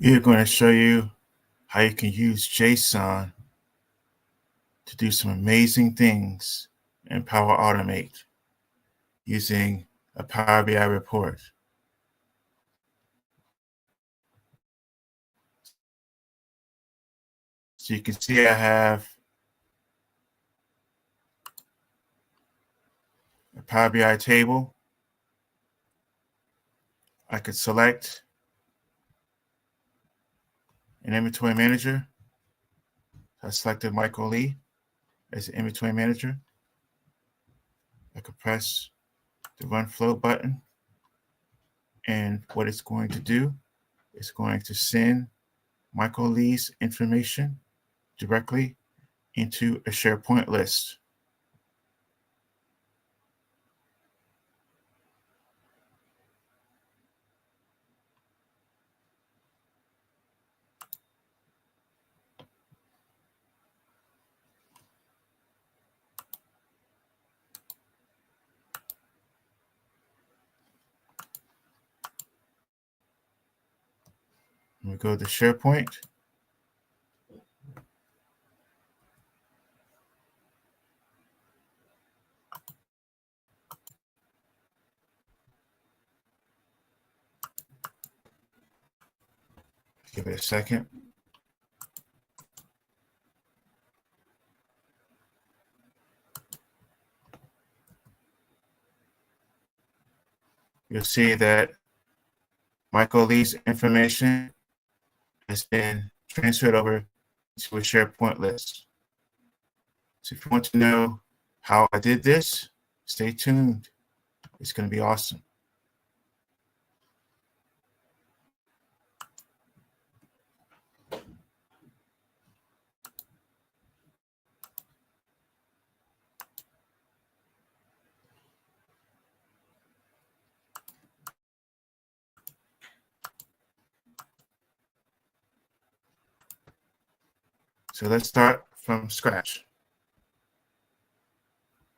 We are going to show you how you can use JSON to do some amazing things in Power Automate using a Power BI report. So you can see I have a Power BI table. I could select an inventory manager. I selected Michael Lee as the inventory manager. I could press the Run Flow button. And what it's going to do is going to send Michael Lee's information directly into a SharePoint list. We go to SharePoint. Give it a second. You'll see that Michael Lee's information has been transferred over to a SharePoint list. So if you want to know how I did this, stay tuned. It's going to be awesome. So let's start from scratch.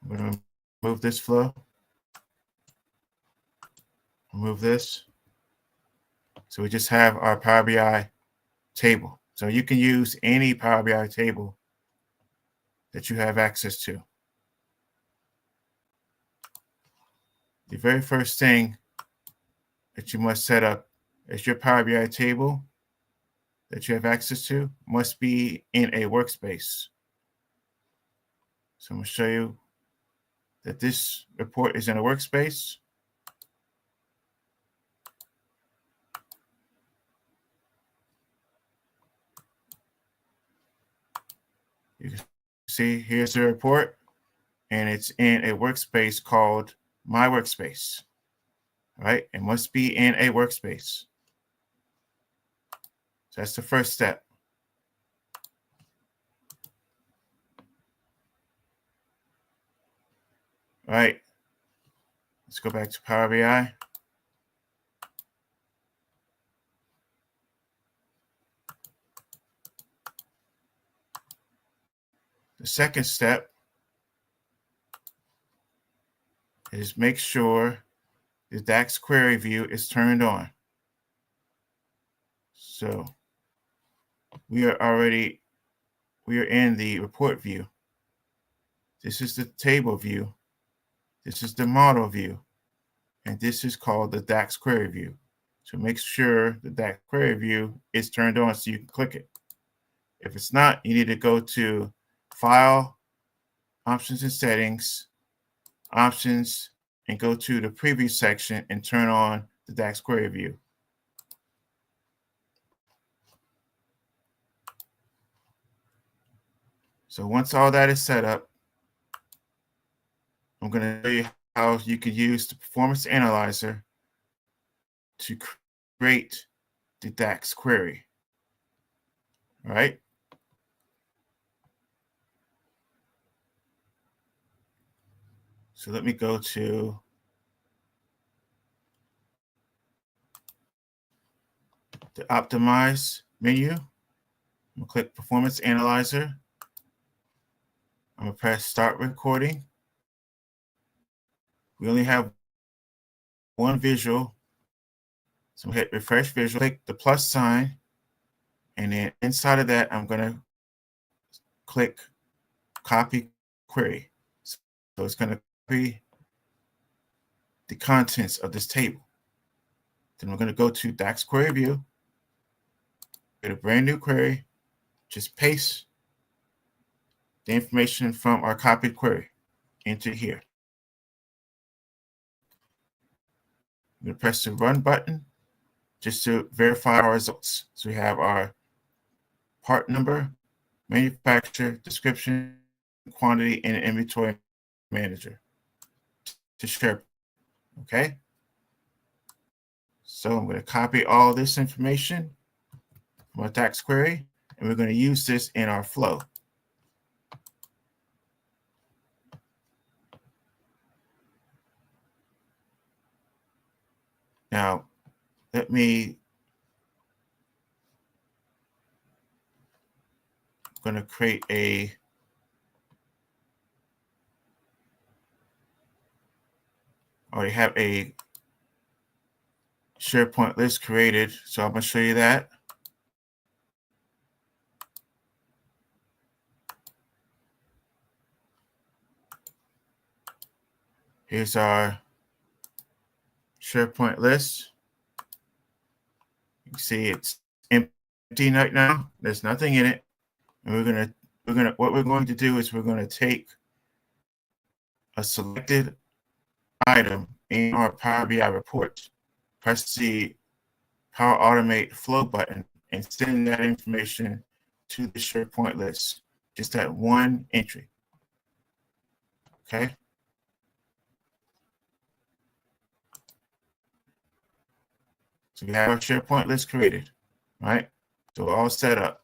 I'm going to remove this flow. Remove this. So we just have our Power BI table. So you can use any Power BI table that you have access to. The very first thing that you must set up is your Power BI table that you have access to must be in a workspace. So I'm going to show you that this report is in a workspace. You can see here's the report, and it's in a workspace called My Workspace. All right, it must be in a workspace. So that's the first step. All right, let's go back to Power BI. The second step is make sure the DAX query view is turned on. So we are in the report view. This is the table view. This is the model view. And this is called the DAX query view. So make sure the DAX query view is turned on so you can click it. If it's not, you need to go to File, Options and Settings, Options, and go to the Preview section and turn on the DAX query view. So once all that is set up, I'm going to show you how you can use the Performance Analyzer to create the DAX query. All right. So let me go to the Optimize menu. I'm going to click Performance Analyzer. I'm going to press Start Recording. We only have one visual. So I'm going to hit Refresh Visual. Click the plus sign And then inside of that, I'm going to click copy query. So it's going to copy the contents of this table. Then we're going to go to DAX query view, get a brand new query, just paste the information from our copied query into here. I'm going to press the run button just to verify our results. So we have our part number, manufacturer, description, quantity, and inventory manager to share. Okay. So I'm going to copy all this information from our DAX query, and we're going to use this in our flow. Now, let me, I'm going to create a, I already have a SharePoint list created, so I'm going to show you that. Here's our SharePoint list. You can see it's empty right now. There's nothing in it. And what we're going to do is we're going to take a selected item in our Power BI report, press the Power Automate Flow button, and send that information to the SharePoint list. Just that one entry. Okay. So we have our SharePoint list created, right? So we're all set up.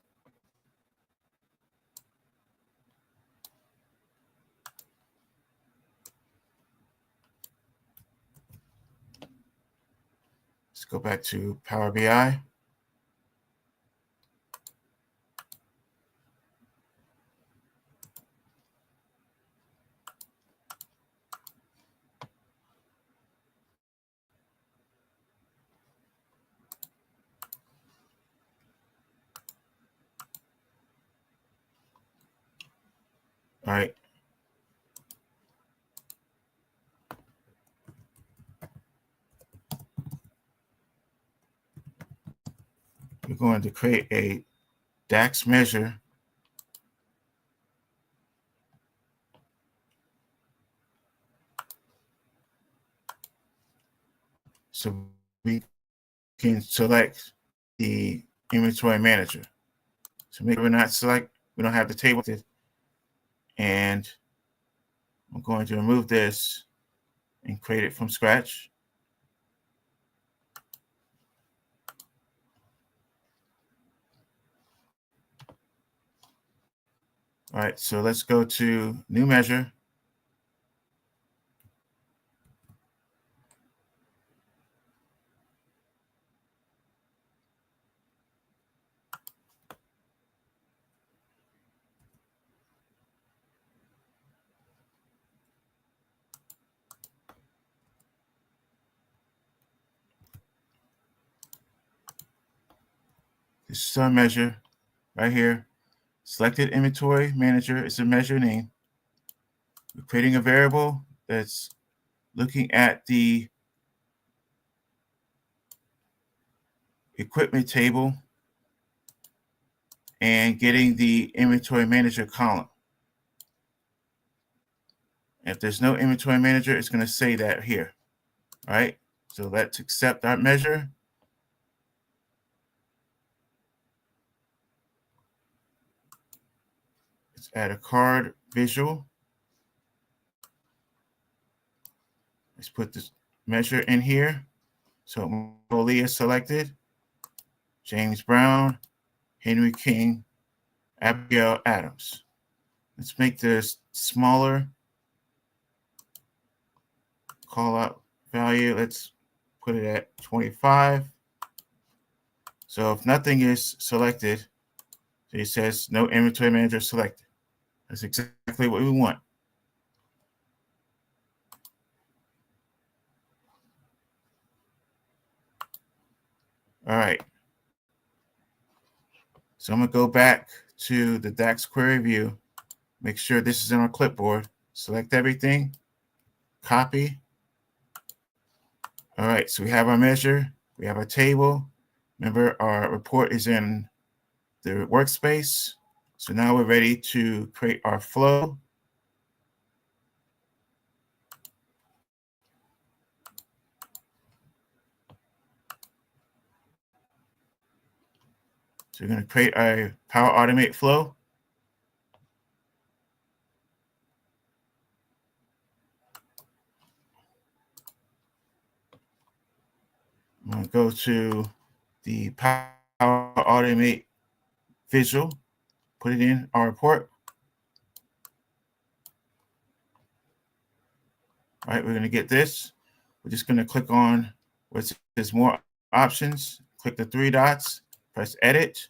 Let's go back to Power BI. All right. We're going to create a DAX measure so we can select the inventory manager. So maybe we don't have the table, and I'm going to remove this and create it from scratch. All right, so let's go to new measure. This is our measure right here. Selected inventory manager is a measure name. We're creating a variable that's looking at the equipment table and getting the inventory manager column. If there's no inventory manager, it's going to say that here, right? So let's accept our measure. Let's add a card visual. Let's put this measure in here. So Molly is selected. James Brown, Henry King, Abigail Adams. Let's make this smaller. Call out value. Let's put it at 25. So if nothing is selected, it says no inventory manager selected. That's exactly what we want. All right. So I'm going to go back to the DAX query view, make sure this is in our clipboard, select everything, copy. All right, so we have our measure, we have our table. Remember, our report is in the workspace. So now we're ready to create our flow. So we're going to create a Power Automate flow. I'm going to go to the Power Automate visual, put it in our report. All right, we're going to get this. We're just going to click on where it says more options, click the three dots, press edit.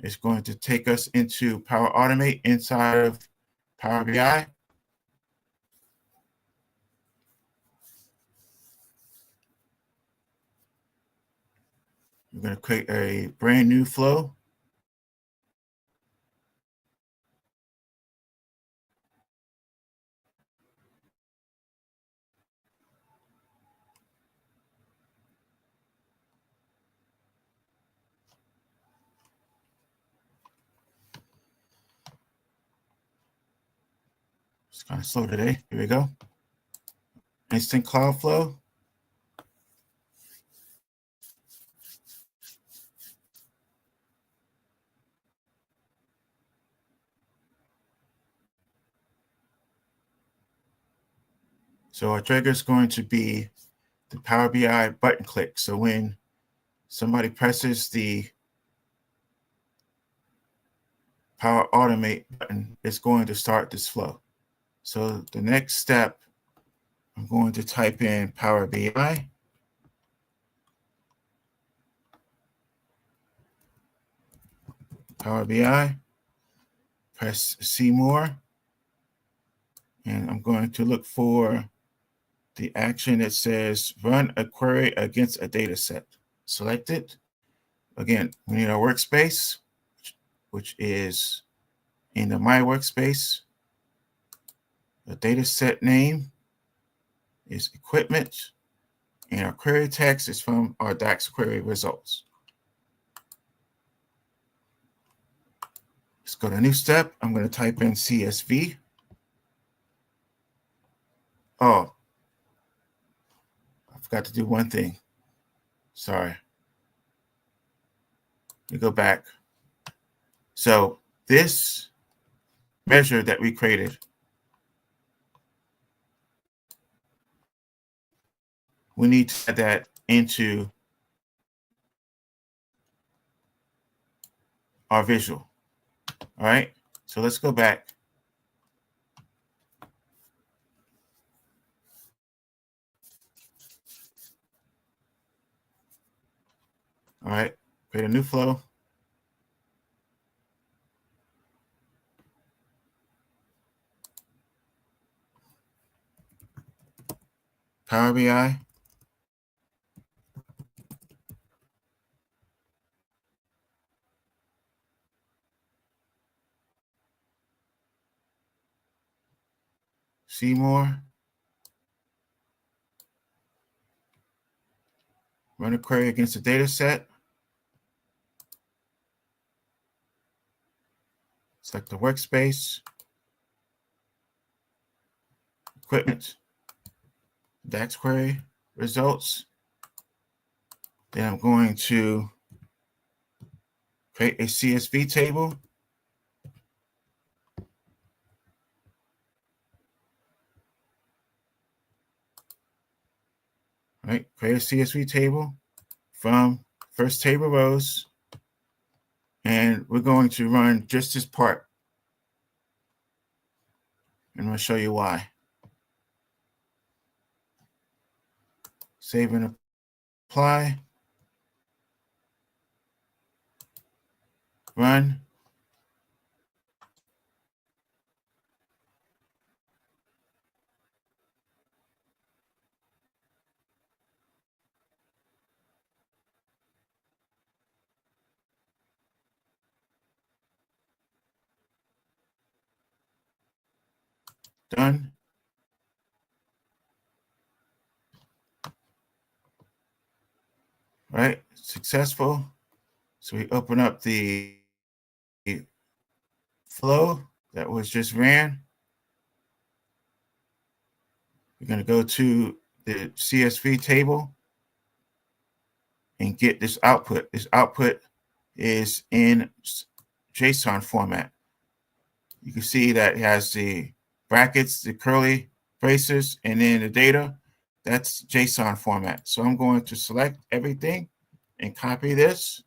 It's going to take us into Power Automate inside of Power BI. We're going to create a brand new flow. It's kind of slow today. Here we go. Instant Cloud Flow. So our trigger is going to be the Power BI button click. So when somebody presses the Power Automate button, it's going to start this flow. So the next step, I'm going to type in Power BI. Power BI, press See More, and I'm going to look for the action that says run a query against a data set. Select it. Again, we need our workspace, which is in the My Workspace. The data set name is equipment, and our query text is from our DAX query results. Let's go to a new step. I'm going to type in CSV. Oh, I forgot to do one thing. Sorry. Let me go back. So this measure that we created, we need to add that into our visual. All right. So let's go back. All right. Create a new flow. Power BI. See more. Run a query against a data set. Select the workspace. Equipment. DAX query results. Then I'm going to create a CSV table. All right, create a CSV table from first table rows, and we're going to run just this part. And I'm going to show you why. Save and apply. Run. Done. Right, successful. So we open up the flow that was just ran. We're going to go to the CSV table and get this output. This output is in JSON format. You can see that it has the brackets, the curly braces, and then the data. That's JSON format. So I'm going to select everything and copy this.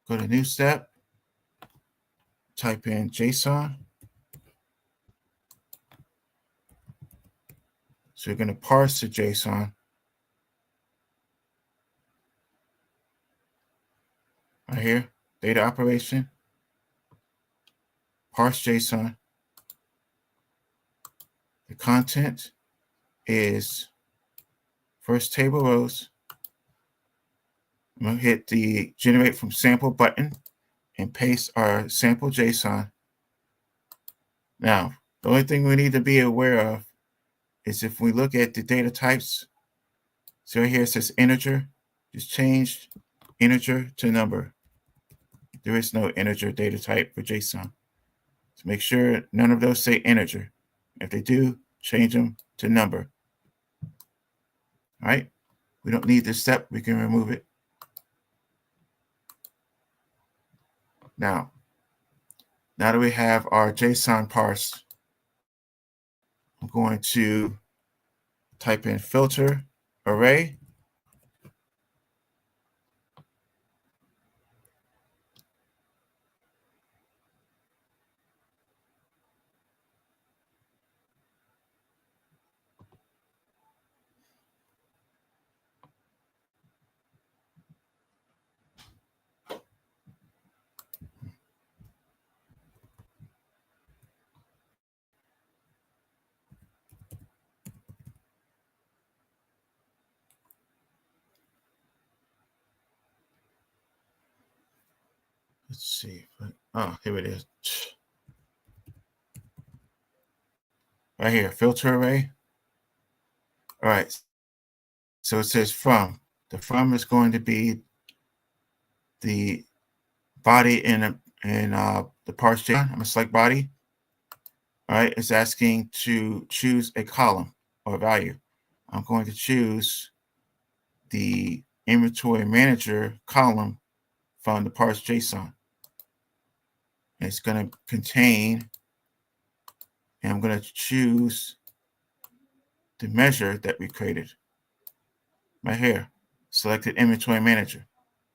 Go to new step, type in JSON. So we're going to parse the JSON right here, data operation, parse JSON. The content is first table rows. I'm going to hit the generate from sample button and paste our sample JSON. Now, the only thing we need to be aware of is if we look at the data types, so right here it says integer, just change integer to number. There is no integer data type for JSON. So make sure none of those say integer. If they do, change them to number. All right, we don't need this step, we can remove it. Now that we have our JSON parsed, I'm going to type in filter array. Let's see. Oh, here it is. Right here, filter array. All right. So it says from. The from is going to be the body in the parse JSON. I'm going to select body. All right. It's asking to choose a column or value. I'm going to choose the inventory manager column from the parse JSON. It's going to contain, and I'm going to choose the measure that we created right here, selected inventory manager.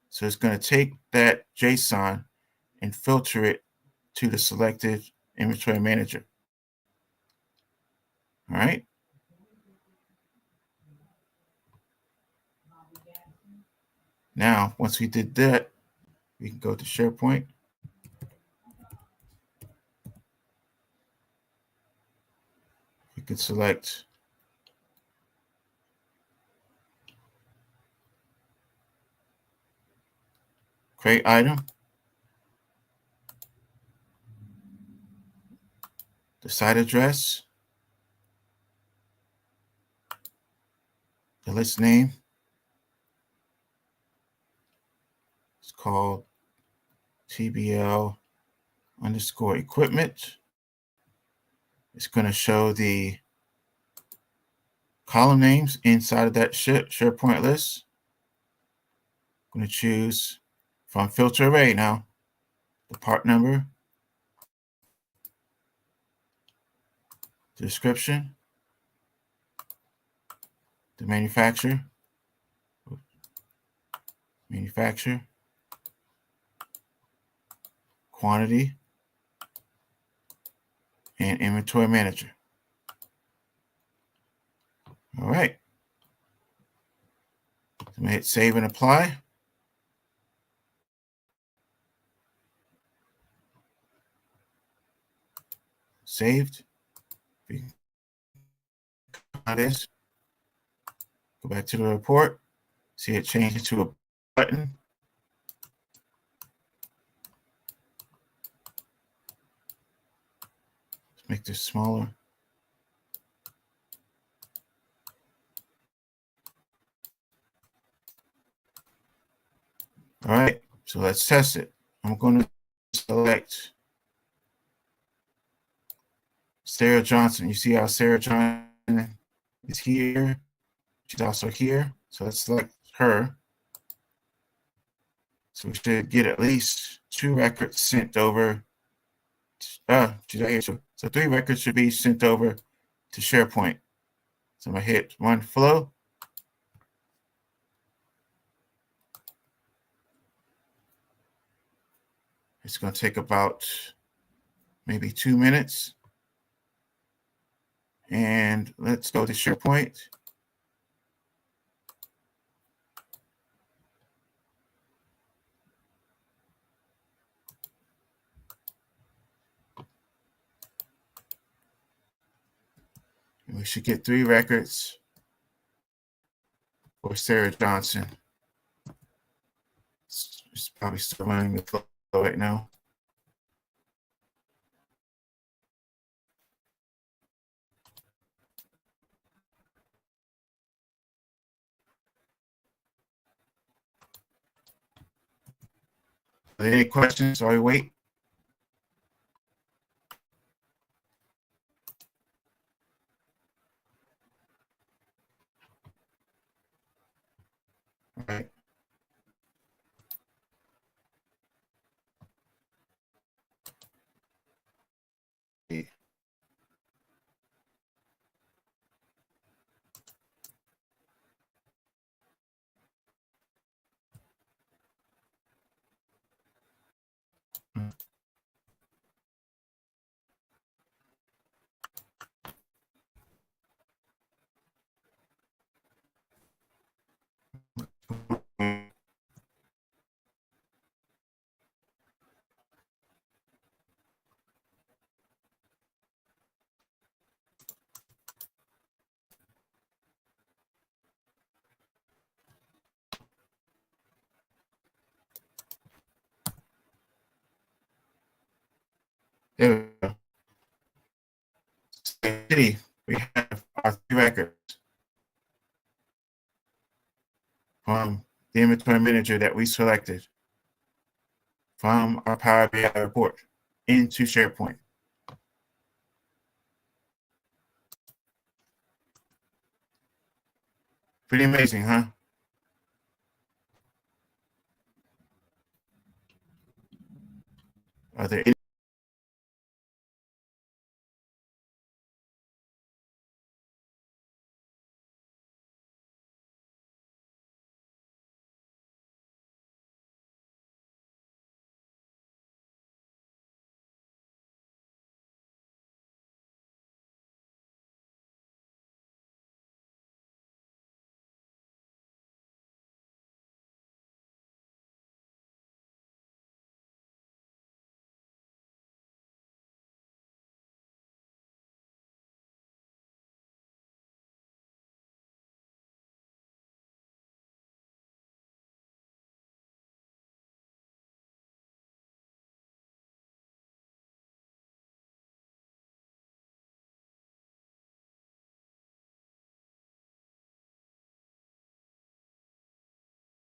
So it's going to take that JSON and filter it to the selected inventory manager. All right. Now, once we did that, we can go to SharePoint. We can select create item, the site address, the list name. It's called TBL underscore equipment. It's going to show the column names inside of that SharePoint list. I'm going to choose from filter array now, the part number, the description, the manufacturer, quantity, and inventory manager. All right. So I'm going to hit save and apply. Saved. This. Go back to the report. See it change into a button. Let's make this smaller. All right, so let's test it. I'm going to select Sarah Johnson. You see how Sarah Johnson is here? She's also here. So let's select her. So we should get at least 2 records sent over. She's right here. So 3 records should be sent over to SharePoint. So I'm going to hit run flow. It's going to take about maybe 2 minutes. And let's go to SharePoint. And we should get 3 records for Sarah Johnson. It's probably still running the flow right now. Are there any questions while we wait? All right. There we go. City, we have our 3 records from the inventory manager that we selected from our Power BI report into SharePoint. Pretty amazing, huh? Are there any